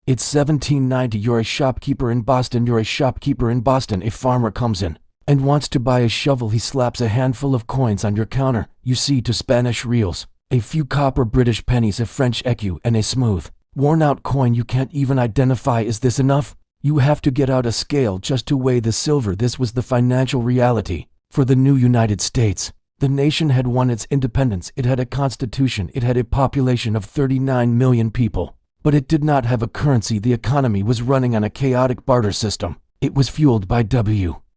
It's 1790, you're a shopkeeper in Boston, you're a shopkeeper in Boston. A farmer comes in and wants to buy a shovel. He slaps a handful of coins on your counter. You see two Spanish reals, a few copper British pennies, a French écu, and a smooth, worn-out coin you can't even identify. Is this enough? You have to get out a scale just to weigh the silver. This was the financial reality for the new United States. The nation had won its independence. It had a constitution. It had a population of 39 million people. But it did not have a currency. The economy was running on a chaotic barter system. It was fueled by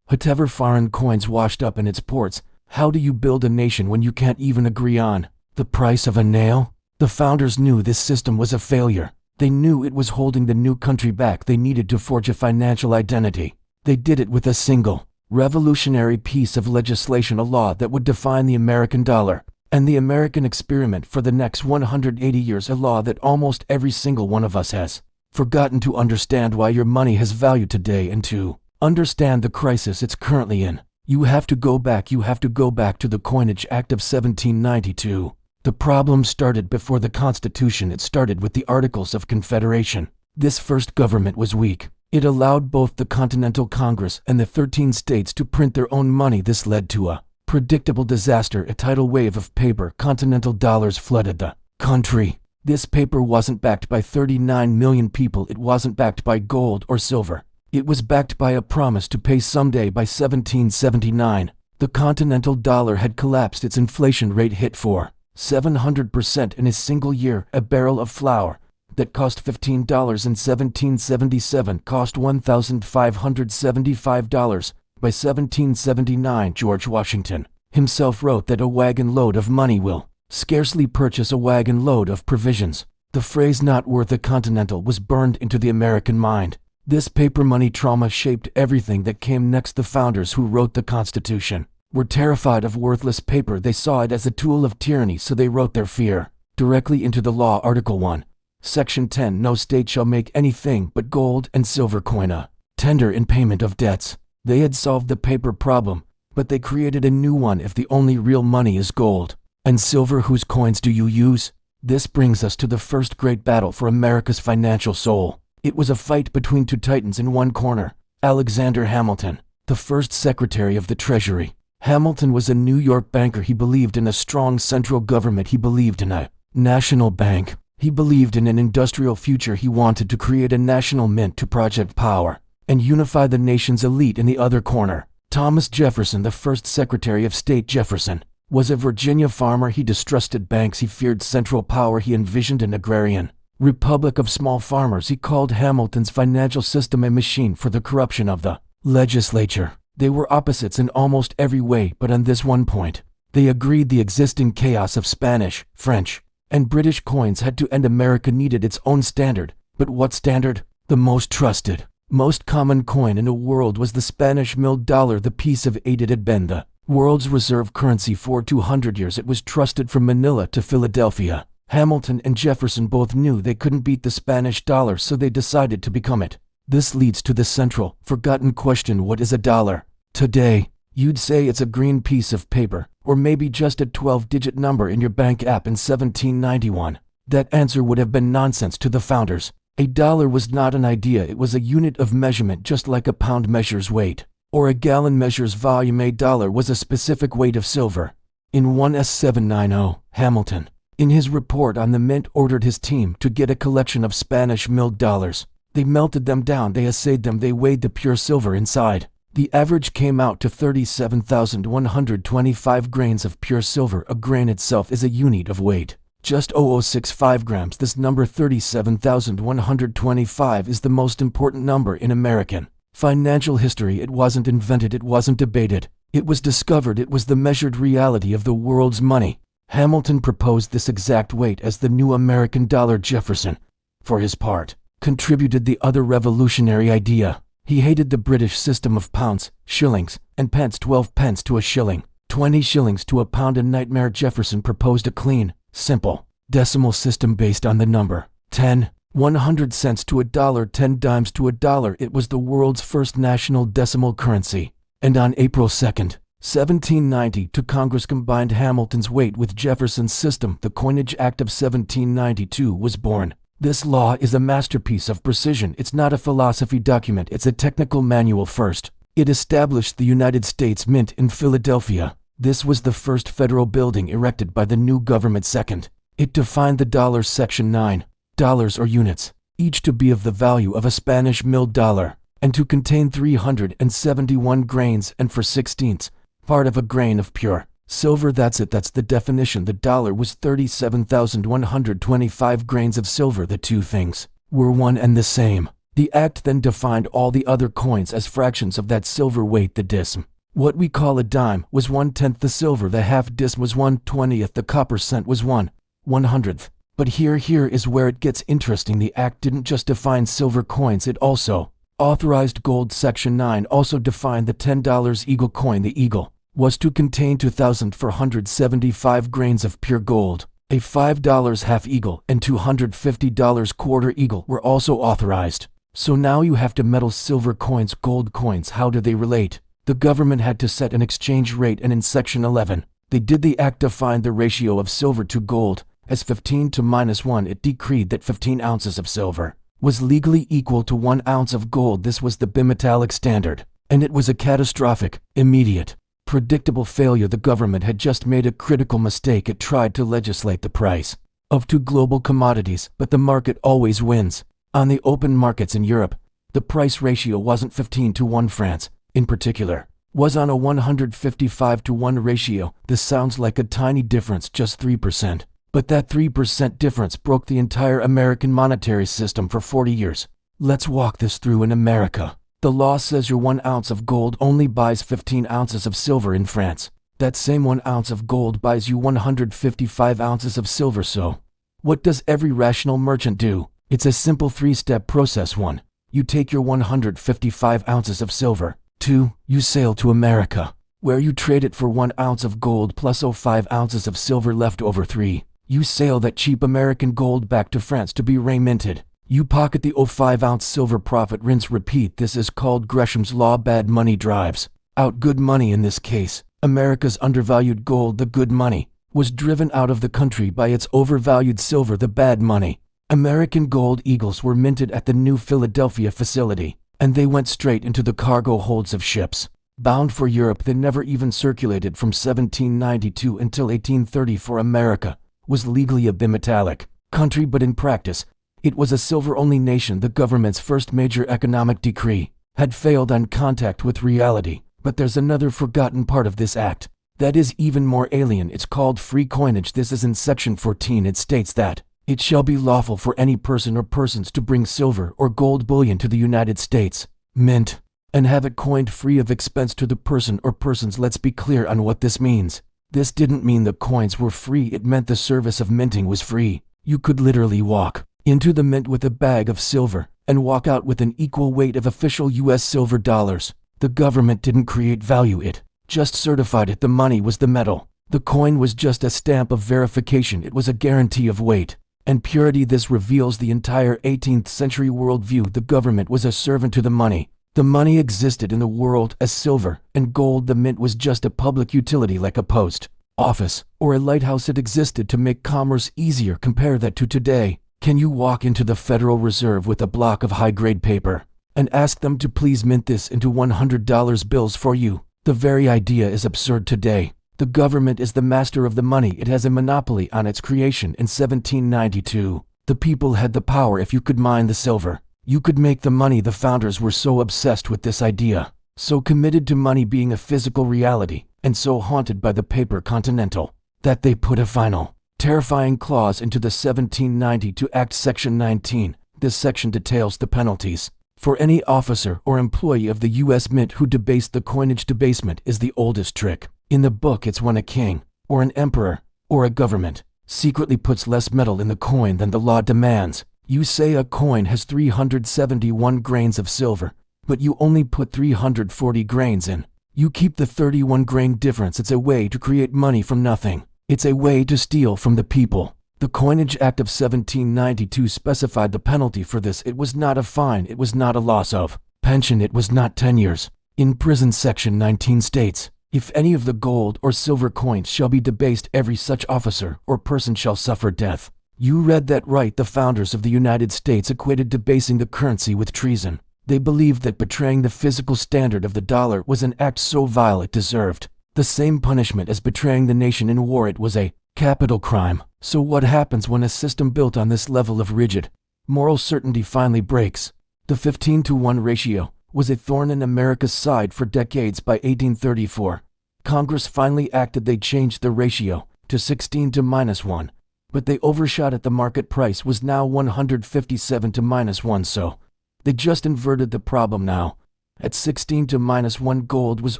whatever foreign coins washed up in its ports. How do you build a nation when you can't even agree on the price of a nail? The founders knew this system was a failure. They knew it was holding the new country back. They needed to forge a financial identity. They did it with a single, revolutionary piece of legislation, a law that would define the American dollar and the American experiment for the next 180 years, a law that almost every single one of us has forgotten. To understand why your money has value today and to understand the crisis it's currently in, you have to go back. You have to go back to the Coinage Act of 1792. The problem started before the Constitution. It started with the Articles of Confederation. This first government was weak. It allowed both the Continental Congress and the 13 states to print their own money. This led to a predictable disaster, a tidal wave of paper. Continental dollars flooded the country. This paper wasn't backed by 39 million people. It wasn't backed by gold or silver. It was backed by a promise to pay someday. By 1779, the Continental dollar had collapsed. Its inflation rate hit 700% in a single year. A barrel of flour that cost $15 in 1777 cost $1,575. By 1779, George Washington himself wrote that a wagon load of money will scarcely purchase a wagon load of provisions. The phrase "not worth a continental" was burned into the American mind. This paper money trauma shaped everything that came next. The founders who wrote the Constitution were terrified of worthless paper. They saw it as a tool of tyranny, so they wrote their fear directly into the law. Article 1, Section 10. No state shall make anything but gold and silver coin a tender in payment of debts. They had solved the paper problem, but they created a new one. If the only real money is gold and silver, whose coins do you use? This brings us to the first great battle for America's financial soul. It was a fight between two titans. In one corner, Alexander Hamilton, the first Secretary of the Treasury. Hamilton was a New York banker. He believed in a strong central government. He believed in a national bank. He believed in an industrial future. He wanted to create a national mint to project power and unify the nation's elite. In the other corner, Thomas Jefferson, the first Secretary of State. Jefferson was a Virginia farmer. He distrusted banks. He feared central power. He envisioned an agrarian republic of small farmers. He called Hamilton's financial system a machine for the corruption of the legislature. They were opposites in almost every way, but on this one point, they agreed: the existing chaos of Spanish, French, and British coins had to end. America needed its own standard. But what standard? The most trusted, most common coin in the world was the Spanish milled dollar. The piece of 8. It had been the world's reserve currency for 200 years. It was trusted from Manila to Philadelphia. Hamilton and Jefferson both knew they couldn't beat the Spanish dollar, so they decided to become it. This leads to the central, forgotten question: what is a dollar? Today, you'd say it's a green piece of paper, or maybe just a 12-digit number in your bank app. In 1791, that answer would have been nonsense to the founders. A dollar was not an idea. It was a unit of measurement, just like a pound measures weight or a gallon measures volume. A dollar was a specific weight of silver. In 1790, Hamilton, in his report on the mint, ordered his team to get a collection of Spanish milled dollars. They melted them down, they assayed them, they weighed the pure silver inside. The average came out to 37,125 grains of pure silver. A grain itself is a unit of weight, just 0.065 grams. This number 37,125 is the most important number in American financial history. It wasn't invented, it wasn't debated, it was discovered. It was the measured reality of the world's money. Hamilton proposed this exact weight as the new American dollar. Jefferson, for his part, contributed the other revolutionary idea. He hated the British system of pounds, shillings, and pence. 12 pence to a shilling, 20 shillings to a pound, a nightmare. Jefferson proposed a clean, simple, decimal system based on the number 10. 100 cents to a dollar, 10 dimes to a dollar. It was the world's first national decimal currency. And on April 2nd, 1790, Congress combined Hamilton's weight with Jefferson's system. The Coinage Act of 1792 was born. This law is a masterpiece of precision. It's not a philosophy document, it's a technical manual. First, it established the United States Mint in Philadelphia. This was the first federal building erected by the new government. Second, it defined the dollar. Section 9. Dollars or units, each to be of the value of a Spanish milled dollar, and to contain 371 grains and 4/16 part of a grain of pure silver. That's it. That's the definition. The dollar was 37,125 grains of silver. The two things were one and the same. The act then defined all the other coins as fractions of that silver weight. The dism, what we call a dime, was 1/10 the silver. The half dism was 1/20. The copper cent was 1/100. But here is where it gets interesting. The act didn't just define silver coins, it also authorized gold. Section 9 also defined the $10 eagle coin. The eagle was to contain 2,475 grains of pure gold. A $5 half eagle and $250 quarter eagle were also authorized. So now you have to metal silver coins, gold coins. How do they relate? The government had to set an exchange rate, and in Section 11, they did. The act defined the ratio of silver to gold as 15 to -1. It decreed that 15 ounces of silver was legally equal to 1 ounce of gold. This was the bimetallic standard, and it was a catastrophic, immediate, predictable failure. The government had just made a critical mistake. It tried to legislate the price of two global commodities, but the market always wins. On the open markets in Europe, the price ratio wasn't 15 to 1. France, in particular, was on a 155 to 1 ratio. This sounds like a tiny difference, just 3%. But that 3% difference broke the entire American monetary system for 40 years. Let's walk this through. In America, the law says your 1 ounce of gold only buys 15 ounces of silver. In France, that same 1 ounce of gold buys you 155 ounces of silver. So, what does every rational merchant do? It's a simple 3-step process. 1. You take your 155 ounces of silver. 2. You sail to America, where you trade it for 1 ounce of gold plus 5 ounces of silver left over. 3. You sail that cheap American gold back to France to be reminted. You pocket the 5-ounce silver profit. Rinse, repeat. This is called Gresham's Law. Bad money drives out good money. In this case, America's undervalued gold, the good money, was driven out of the country by its overvalued silver, the bad money. American gold eagles were minted at the new Philadelphia facility, and they went straight into the cargo holds of ships bound for Europe. They never even circulated from 1792 until 1830. For America was legally a bimetallic country, but in practice, it was a silver-only nation. The government's first major economic decree had failed on contact with reality. But there's another forgotten part of this act that is even more alien. It's called free coinage. This is in Section 14. It states that it shall be lawful for any person or persons to bring silver or gold bullion to the United States Mint and have it coined free of expense to the person or persons. Let's be clear on what this means. This didn't mean the coins were free. It meant the service of minting was free. You could literally walk into the mint with a bag of silver and walk out with an equal weight of official U.S. silver dollars. The government didn't create value, it just certified it. The money was the metal. The coin was just a stamp of verification. It was a guarantee of weight and purity. This reveals the entire 18th century worldview. The government was a servant to the money. The money existed in the world as silver and gold. The mint was just a public utility like a post office or a lighthouse. It existed to make commerce easier. Compare that to today. Can you walk into the Federal Reserve with a block of high-grade paper and ask them to please mint this into $100 bills for you? The very idea is absurd today. The government is the master of the money. It has a monopoly on its creation. In 1792, the people had the power. If you could mine the silver, you could make the money. The founders were so obsessed with this idea, so committed to money being a physical reality, and so haunted by the paper continental, that they put a final, terrifying clause into the 1792 Act. Section 19. This section details the penalties for any officer or employee of the U.S. Mint who debased the coinage. Debasement is the oldest trick in the book. It's when a king, or an emperor, or a government secretly puts less metal in the coin than the law demands. You say a coin has 371 grains of silver, but you only put 340 grains in. You keep the 31 grain difference. It's a way to create money from nothing. It's a way to steal from the people. The Coinage Act of 1792 specified the penalty for this. It was not a fine. It was not a loss of pension. It was not 10 years in prison. Section 19 states, if any of the gold or silver coins shall be debased, every such officer or person shall suffer death. You read that right. The founders of the United States equated debasing the currency with treason. They believed that betraying the physical standard of the dollar was an act so vile it deserved the same punishment as betraying the nation in war. It was a capital crime. So what happens when a system built on this level of rigid moral certainty finally breaks? The 15-to-1 ratio was a thorn in America's side for decades. By 1834, Congress finally acted. They changed the ratio to 16 to -1, but they overshot it. The market price was now 157 to -1, so they just inverted the problem now. At 16 to -1, gold was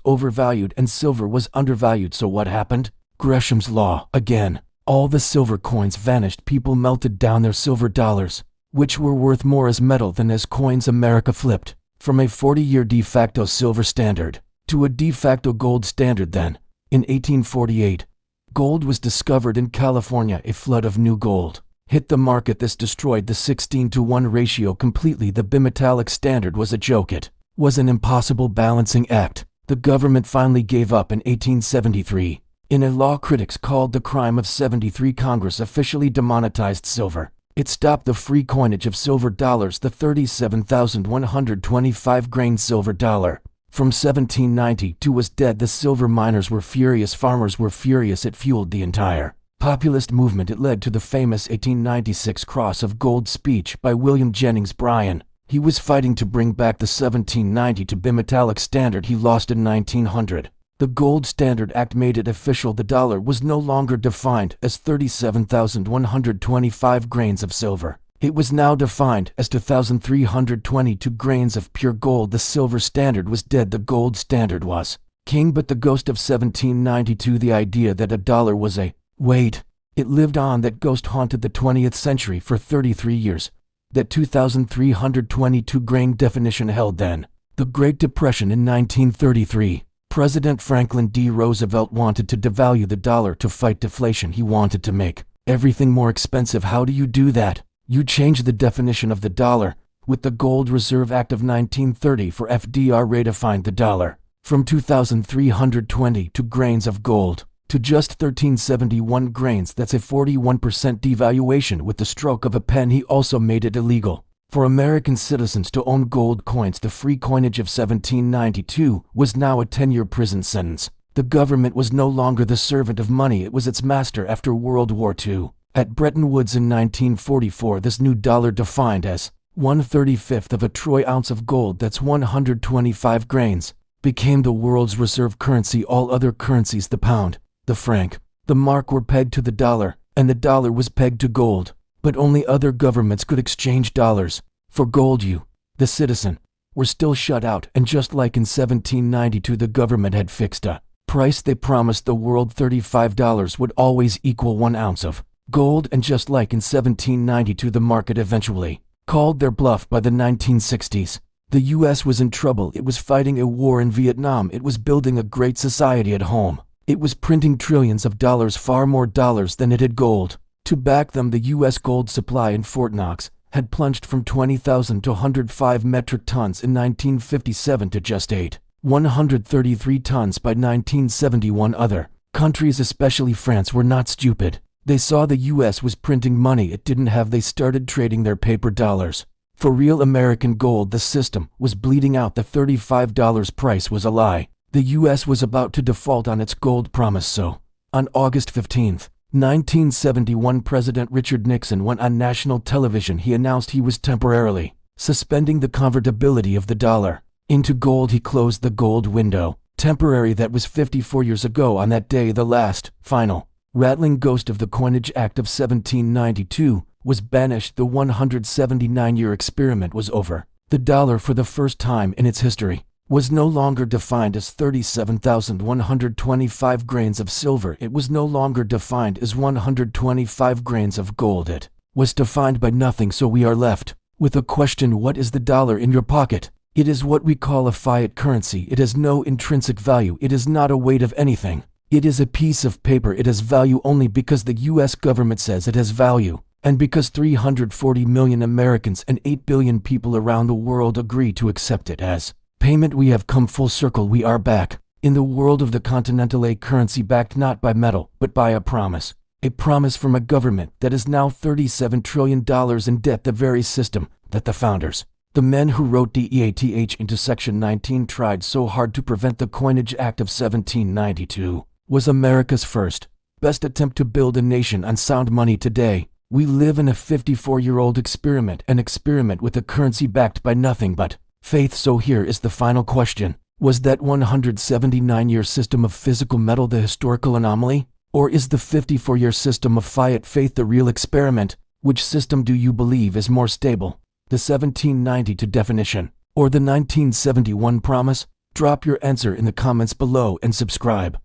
overvalued and silver was undervalued. So what happened? Gresham's law again. All the silver coins vanished. People melted down their silver dollars, which were worth more as metal than as coins. America flipped from a 40-year de facto silver standard to a de facto gold standard. Then, in 1848, gold was discovered in California. A flood of new gold hit the market. This destroyed the 16-to-1 ratio completely. The bimetallic standard was a joke. It was an impossible balancing act. The government finally gave up in 1873. In a law critics called the Crime of 73, Congress officially demonetized silver. It stopped the free coinage of silver dollars. The 37,125-grain silver dollar from 1792 was dead. The silver miners were furious. Farmers were furious. It fueled the entire populist movement. It led to the famous 1896 Cross of Gold speech by William Jennings Bryan. He was fighting to bring back the 1792 bimetallic standard. He lost in 1900. The Gold Standard Act made it official. The dollar was no longer defined as 37,125 grains of silver. It was now defined as 2,322 grains of pure gold. The silver standard was dead. The gold standard was king. But the ghost of 1792, the idea that a dollar was a weight, it lived on. That ghost haunted the 20th century for 33 years. That 2,322 grain definition held then. The Great Depression in 1933. President Franklin D. Roosevelt wanted to devalue the dollar to fight deflation. He wanted to make everything more expensive. How do you do that? You change the definition of the dollar. With the Gold Reserve Act of 1930 for FDR redefined the dollar from 2,322 grains of gold to just 1,371 grains. That's a 41% devaluation with the stroke of a pen. He also made it illegal for American citizens to own gold coins. The free coinage of 1792 was now a 10-year prison sentence. The government was no longer the servant of money. It was its master. After World War II, at Bretton Woods in 1944, this new dollar, defined as 1/35 of a troy ounce of gold, that's 125 grains, became the world's reserve currency. All other currencies, the pound, the franc, the mark, were pegged to the dollar, and the dollar was pegged to gold. But only other governments could exchange dollars for gold. You, the citizen, were still shut out. And just like in 1792, the government had fixed a price. They promised the world $35 would always equal 1 ounce of gold. And just like in 1792, the market eventually called their bluff. By the 1960s, the U.S. was in trouble. It was fighting a war in Vietnam. It was building a great society at home. It was printing trillions of dollars, far more dollars than it had gold to back them. The U.S. gold supply in Fort Knox had plunged from 20,000 to 105 metric tons in 1957 to just 133 tons by 1971. Other countries, especially France, were not stupid. They saw the U.S. was printing money it didn't have. They started trading their paper dollars for real American gold. The system was bleeding out. The $35 price was a lie. The U.S. was about to default on its gold promise. So, on August 15, 1971, President Richard Nixon went on national television. He announced he was temporarily suspending the convertibility of the dollar into gold. He closed the gold window. Temporary. That was 54 years ago. On that day, the last, final, rattling ghost of the Coinage Act of 1792 was banished. The 179-year experiment was over. The dollar, for the first time in its history, was no longer defined as 37,125 grains of silver. It was no longer defined as 125 grains of gold. It was defined by nothing. So we are left with a question: what is the dollar in your pocket? It is what we call a fiat currency. It has no intrinsic value. It is not a weight of anything. It is a piece of paper. It has value only because the U.S. government says it has value, and because 340 million Americans and 8 billion people around the world agree to accept it as payment. We have come full circle. We are back in the world of the Continental, a currency backed not by metal but by a promise. A promise from a government that is now $37 trillion in debt, the very system that the founders, the men who wrote DEATH into Section 19, tried so hard to prevent. The Coinage Act of 1792 was America's first, best attempt to build a nation on sound money. Today, we live in a 54-year-old experiment, an experiment with a currency backed by nothing but faith. So here is the final question. Was that 179-year system of physical metal the historical anomaly? Or is the 54-year system of fiat faith the real experiment? Which system do you believe is more stable? The 1792 definition, or the 1971 promise? Drop your answer in the comments below and subscribe.